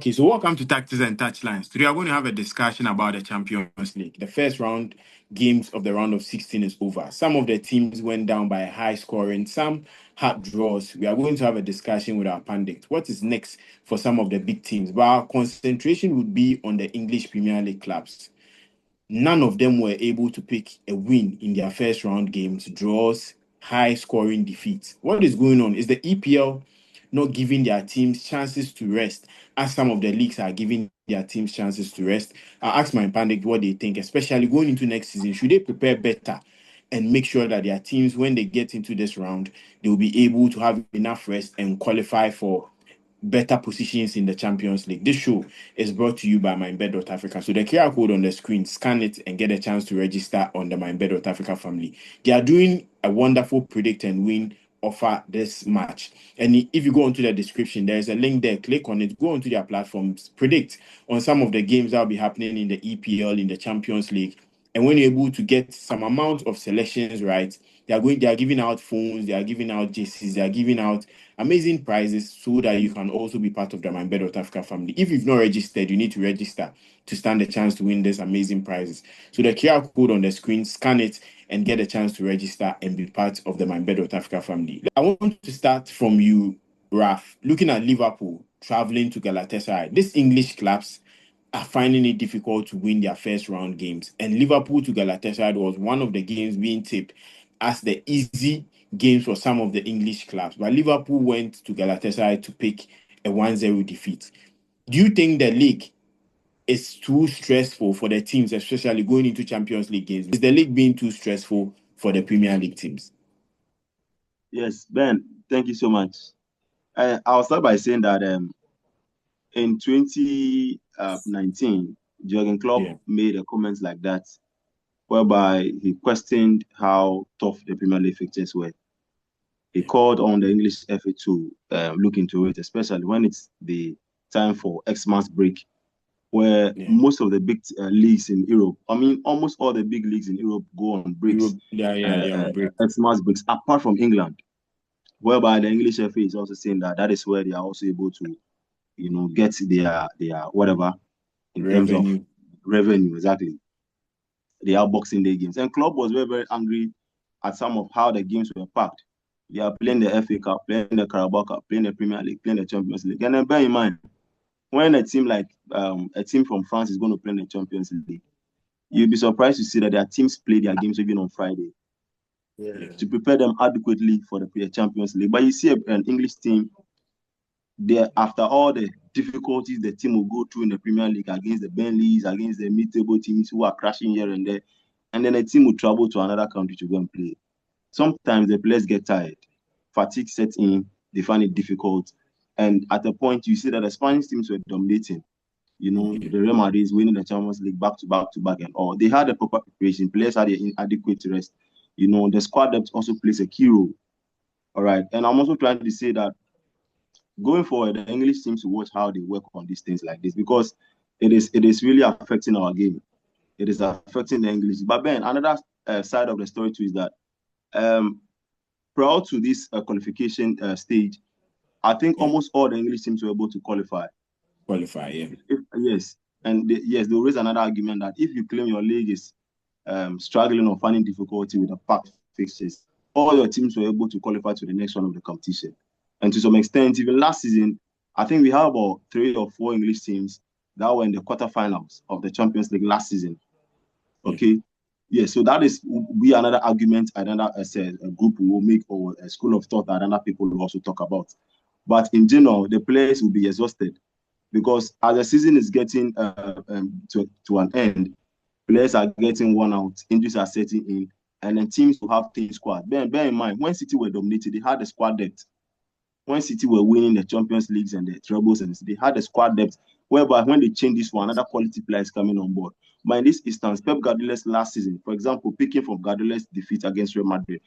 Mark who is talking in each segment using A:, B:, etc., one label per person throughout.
A: Okay, so welcome to Tactics and Touchlines. Today we're going to have a discussion about the Champions League. The first round games of the round of 16 is over. Some of the teams went down by high scoring, some had draws. We are going to have a discussion with our pundits. What is next for some of the big teams? But our concentration would be on the English Premier League clubs. None of them were able to pick a win in their first round games, draws, high scoring defeats. What is going on? Is the EPL not giving their teams chances to rest, as some of the leagues are giving their teams chances to rest? I asked my pundit what they think, especially going into next season. Should they prepare better and make sure that their teams, when they get into this round, they will be able to have enough rest and qualify for better positions in the Champions League? This show is brought to you by MindBet.Africa. So the QR code on the screen, scan it and get a chance to register on the MindBet.Africa family. They are doing a wonderful predict and win offer this match. And if you go into the description, there is a link there. Click on it, go onto their platforms, predict on some of the games that will be happening in the EPL, in the Champions League. And when you're able to get some amount of selections right, they are giving out phones, they are giving out jerseys, they are giving out amazing prizes so that you can also be part of the MindBet.Africa family. If you've not registered, you need to register to stand a chance to win these amazing prizes. So the QR code on the screen, scan it and get a chance to register and be part of the MindBet.Africa family. I want to start from you, Raf. Looking at Liverpool traveling to Galatasaray, these English clubs are finding it difficult to win their first round games. And Liverpool to Galatasaray was one of the games being tipped as the easy games for some of the English clubs. But Liverpool went to Galatasaray to pick a 1-0 defeat. Do you think the league is too stressful for the teams, especially going into Champions League games? Is the league being too stressful for the Premier League teams?
B: Yes, Ben, thank you so much. I'll start by saying that in 2019, Jurgen Klopp made a comment like that, whereby he questioned how tough the Premier League fixtures were. He called on the English FA to look into it, especially when it's the time for Xmas break, where most of the big leagues in Europe, almost all the big leagues in Europe go on breaks. Xmas breaks, apart from England, whereby the English FA is also saying that is where they are also able to, get their whatever in terms of revenue. Exactly. They are Boxing Day games. And Klopp was very, very angry at some of how the games were packed. They are playing the FA Cup, playing the Carabao Cup, playing the Premier League, playing the Champions League. And then bear in mind, when a team like a team from France is going to play in the Champions League, you'll be surprised to see that their teams play their games even on Friday to prepare them adequately for the Champions League. But you see an English team, after all the difficulties the team will go through in the Premier League against the Burnleys, against the mid-table teams who are crashing here and there, and then a team will travel to another country to go and play. Sometimes the players get tired, fatigue sets in, they find it difficult, and at a point you see that the Spanish teams were dominating. The Real Madrid is winning the Champions League back to back and all. They had a proper preparation, players had an adequate rest. The squad depth also plays a key role. All right, and I'm also trying to say that going forward, the English teams will watch how they work on these things like this, because it is really affecting our game. It is affecting the English. But then another side of the story too is that prior to this qualification stage, I think almost all the English teams were able to qualify. Yes. And they'll raise another argument that if you claim your league is struggling or finding difficulty with the packed fixtures, all your teams were able to qualify to the next round of the competition. And to some extent, even last season, I think we have about 3 or 4 English teams that were in the quarterfinals of the Champions League last season. Okay. So that will be another argument, another a group will make, or a school of thought that other people will also talk about. But in general, the players will be exhausted, because as the season is getting to an end, players are getting worn out, injuries are setting in, and then teams will have team squad. Bear in mind, when City were dominated, they had the squad depth. When City were winning the Champions Leagues and the trebles, and they had the squad depth, whereby when they change this one, another quality players coming on board. But in this instance, Pep Guardiola's last season, for example, picking from Guardiola's defeat against Real Madrid,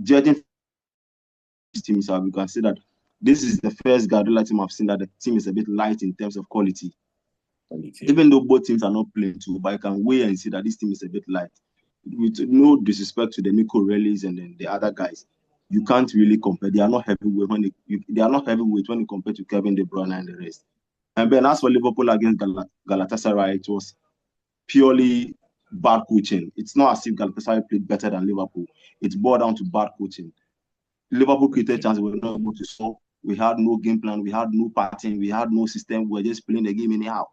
B: judging teams out, you can see that this is the first Guardiola team I've seen that the team is a bit light in terms of quality. Even though both teams are not playing too, but I can weigh and see that this team is a bit light. With no disrespect to the Nico Reilly's and then the other guys, you can't really compare. They are not heavyweight when they are not heavyweight when you compare to Kevin De Bruyne and the rest. And then as for Liverpool against Galatasaray, it was purely bad coaching. It's not as if Galatasaray played better than Liverpool. It's boiled down to bad coaching. Liverpool created chances we were not able to score. We had no game plan. We had no pattern. We had no system. We were just playing the game anyhow.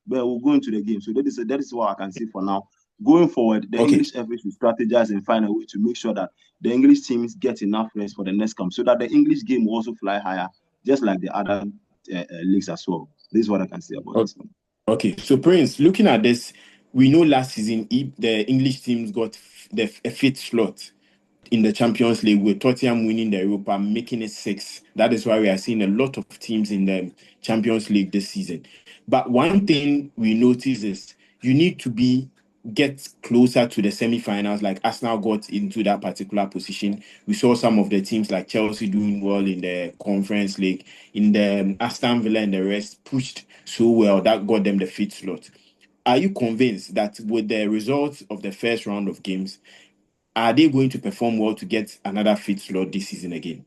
B: But we'll go into the game. So that is what I can say for now. Going forward, the English FA should strategize and find a way to make sure that the English teams get enough rest for the next camp, so that the English game will also fly higher, just like the other leagues as well. This is what I can say about this one.
A: Okay, so Prince, looking at this, we know last season the English teams got a fifth slot in the Champions League, with Tottenham winning the Europa, making it 6. That is why we are seeing a lot of teams in the Champions League this season. But one thing we notice is you need to get closer to the semi-finals, like Arsenal got into that particular position. We saw some of the teams like Chelsea doing well in the Conference League, in the Aston Villa and the rest pushed so well that got them the fifth slot. Are you convinced that with the results of the first round of games, are they going to perform well to get another fifth slot this season again?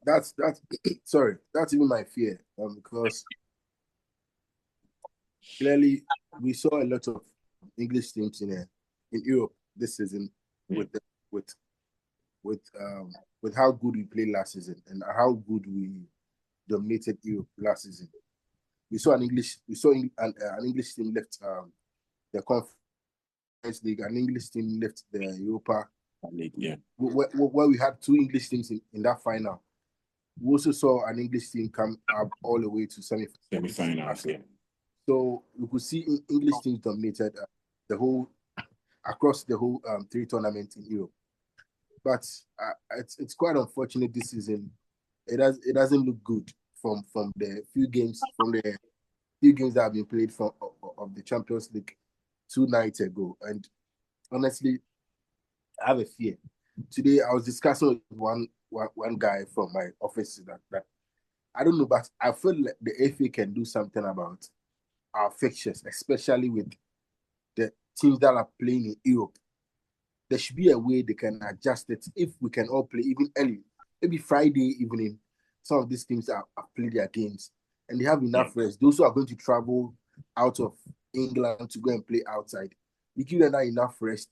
C: That's sorry, that's even my fear, because clearly we saw a lot of English teams in Europe this season with how good we played last season and how good we dominated Europe last season. We saw an English team left the Conference League, an English team left the Europa
A: League, yeah,
C: where we had 2 English teams in that final. We also saw an English team come up all the way to semi-finals. Yeah. So we could see English teams dominated across the whole 3 tournaments in Europe. But it's quite unfortunate this season. It doesn't look good from the few games that have been played of the Champions League 2 nights ago. And honestly, I have a fear. Today I was discussing with one guy from my office that I don't know, but I feel like the FA can do something about our fixtures, especially with the teams that are playing in Europe. There should be a way they can adjust it if we can all play even early. Maybe Friday evening, some of these teams have played their games and they have enough rest. Those who are going to travel out of England to go and play outside, you give them that enough rest.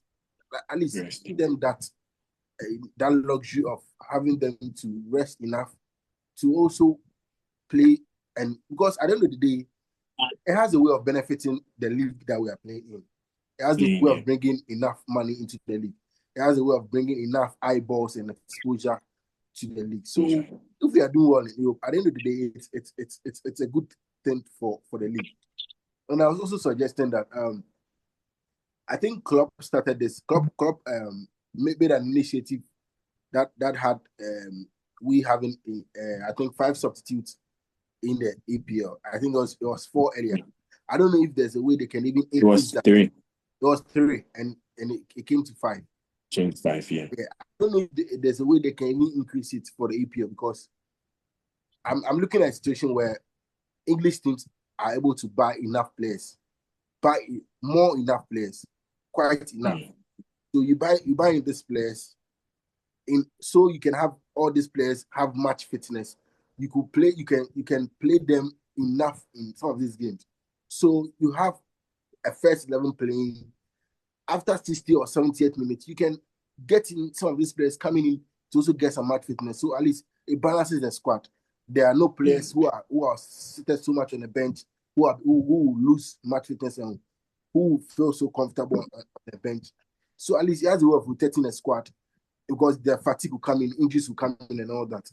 C: At least give them that luxury of having them to rest enough to also play. And because at the end of the day, it has a way of benefiting the league that we are playing in. It has a way of bringing enough money into the league. It has a way of bringing enough eyeballs and exposure to the league. So if we are doing well in Europe, at the end of the day, it's a good thing for the league. And I was also suggesting that I think Klopp started this. Klopp made an initiative that had we having I think 5 substitutes in the EPL. I think it was 4 earlier. I don't know if there's a way they can even increase that. It was 3, and it came to 5.
A: Changed 5, yeah.
C: I don't know if there's a way they can even increase it for the EPL, because I'm looking at a situation where English teams are able to buy enough players, quite enough. So you buy in these players, so you can have all these players have match fitness. You can play them enough in some of these games. So you have a first 11 playing. After 60 or 78 minutes, you can get in some of these players coming in to also get some match fitness. So at least it balances the squad. There are no players who are seated too much on the bench, who lose match fitness and who feel so comfortable on the bench. So at least it has a way of rotating the squad, because the fatigue will come in, injuries will come in, and all that.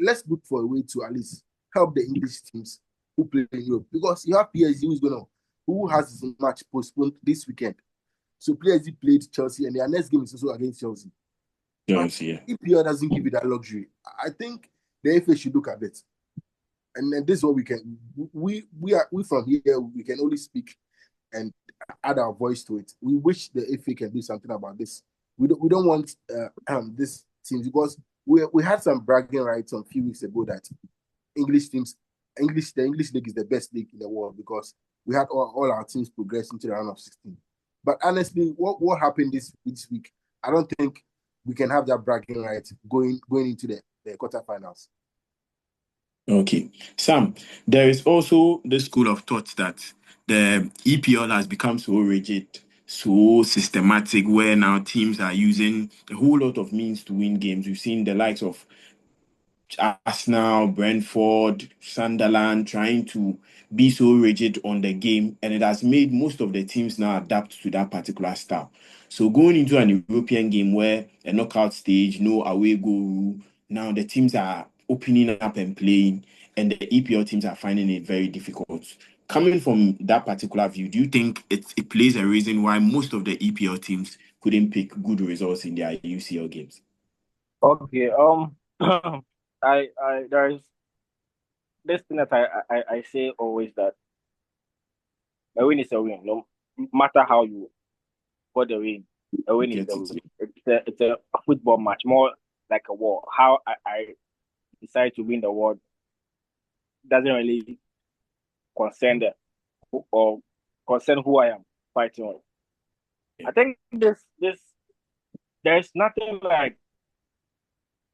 C: Let's look for a way to at least help the English teams who play in Europe, because you have PSG who has his match postponed this weekend. So PSG played Chelsea, and their next game is also against Chelsea. EPL doesn't give you that luxury. I think the FA should look at it. And then this is what we can. We from here, we can only speak and add our voice to it. We wish the FA can do something about this. We don't want this team, because we had some bragging rights a few weeks ago that the English League is the best league in the world, because we had all our teams progress into the round of 16. But honestly, what happened this week, I don't think we can have that bragging right going into the quarterfinals.
A: Okay. Sam, there is also the school of thought that the EPL has become so rigid, so systematic, where now teams are using a whole lot of means to win games. We've seen the likes of Arsenal, Brentford, Sunderland trying to be so rigid on the game, and it has made most of the teams now adapt to that particular style. So going into an European game where a knockout stage, no away goal rule, now the teams are opening up and playing, and the EPL teams are finding it very difficult. Coming from that particular view, do you think it plays a reason why most of the EPL teams couldn't pick good results in their UCL games?
D: Okay. There's this thing that I say always, that a win is a win. No matter how you got the win, a win is a win. It's a football match, more like a war. How I decide to win the war doesn't really concern or concern who I am fighting with. I think this there's nothing like,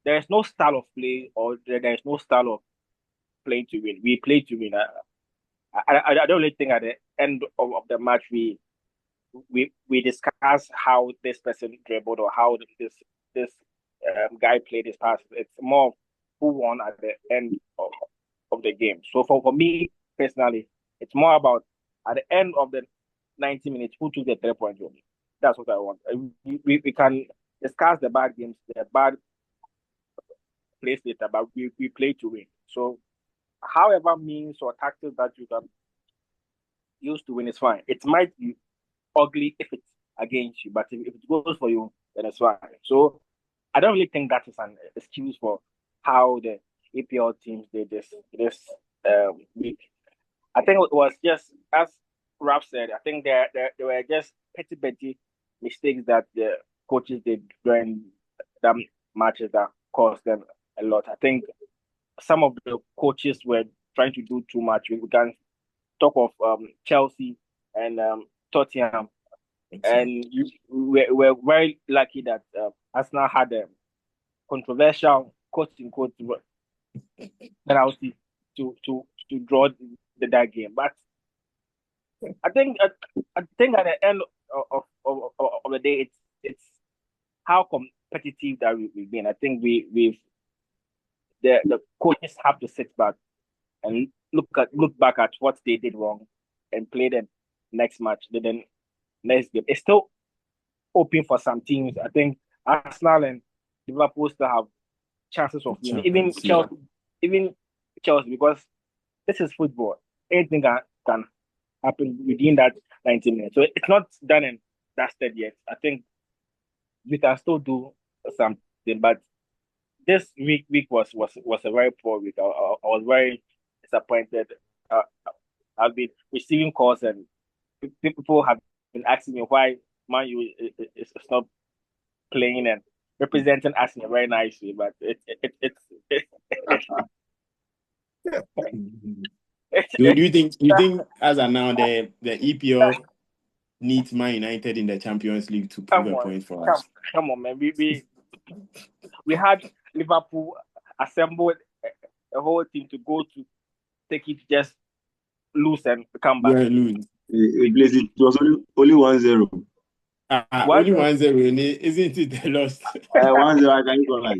D: there's no style of play, or there's no style of playing to win. We play to win. I don't really think at the end of the match we discuss how this person dribbled or how this guy played his pass. It's more who won at the end of the game. So for me personally, it's more about at the end of the 90 minutes who took the 3 point home. That's what I want. We can discuss the bad games, the bad plays later, but we play to win. So however means or tactics that you can use to win is fine. It might be ugly if it's against you, but if it goes for you, then it's fine. So I don't really think that is an excuse for how the EPL teams did this week. I think it was just, as Ralph said, I think there were just petty mistakes that the coaches did during the matches that caused them a lot. I think some of the coaches were trying to do too much. We can talk of Chelsea and Tottenham, and we're very lucky that Arsenal had a controversial quote-unquote penalty to draw that game. But I think at the end of the day, it's how competitive that we've been. I think we've the coaches have to sit back and look back at what they did wrong and play the next match, then next game. It's still open for some teams. I think Arsenal and Liverpool still have chances of winning. Even Chelsea, because this is football. Anything can happen within that 90 minutes. So it's not done and dusted yet. I think we can still do something, but this week was a very poor week. I was very disappointed. I've been receiving calls, and people have been asking me why Man U is not playing and representing us in a very nice way. But it's
A: do you think as of now the EPL needs Man United in the Champions League to prove a point for us?
D: Come on, man. We had Liverpool assembled a whole team to go to take it, just lose and come back.
A: Yeah, lose.
B: It was only 1-0.
A: Only 1-0, isn't it? They lost.
B: 1-0, I can equalize.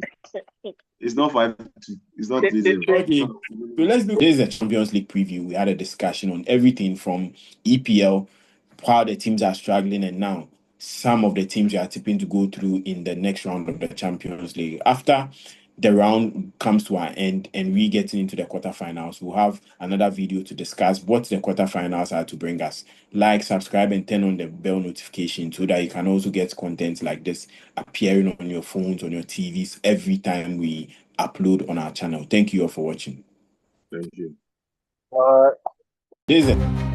B: It's not 5-2. It's not 3-0.
A: Okay. So let's do this is a Champions League preview. We had a discussion on everything from EPL, how the teams are struggling, and now some of the teams you are tipping to go through in the next round of the Champions League. After the round comes to our end and we get into the quarterfinals, we'll have another video to discuss what the quarterfinals are to bring us. Like, subscribe, and turn on the bell notification so that you can also get content like this appearing on your phones, on your TVs every time we upload on our channel. Thank you all for watching.
B: Thank you.
D: Uh,
A: This is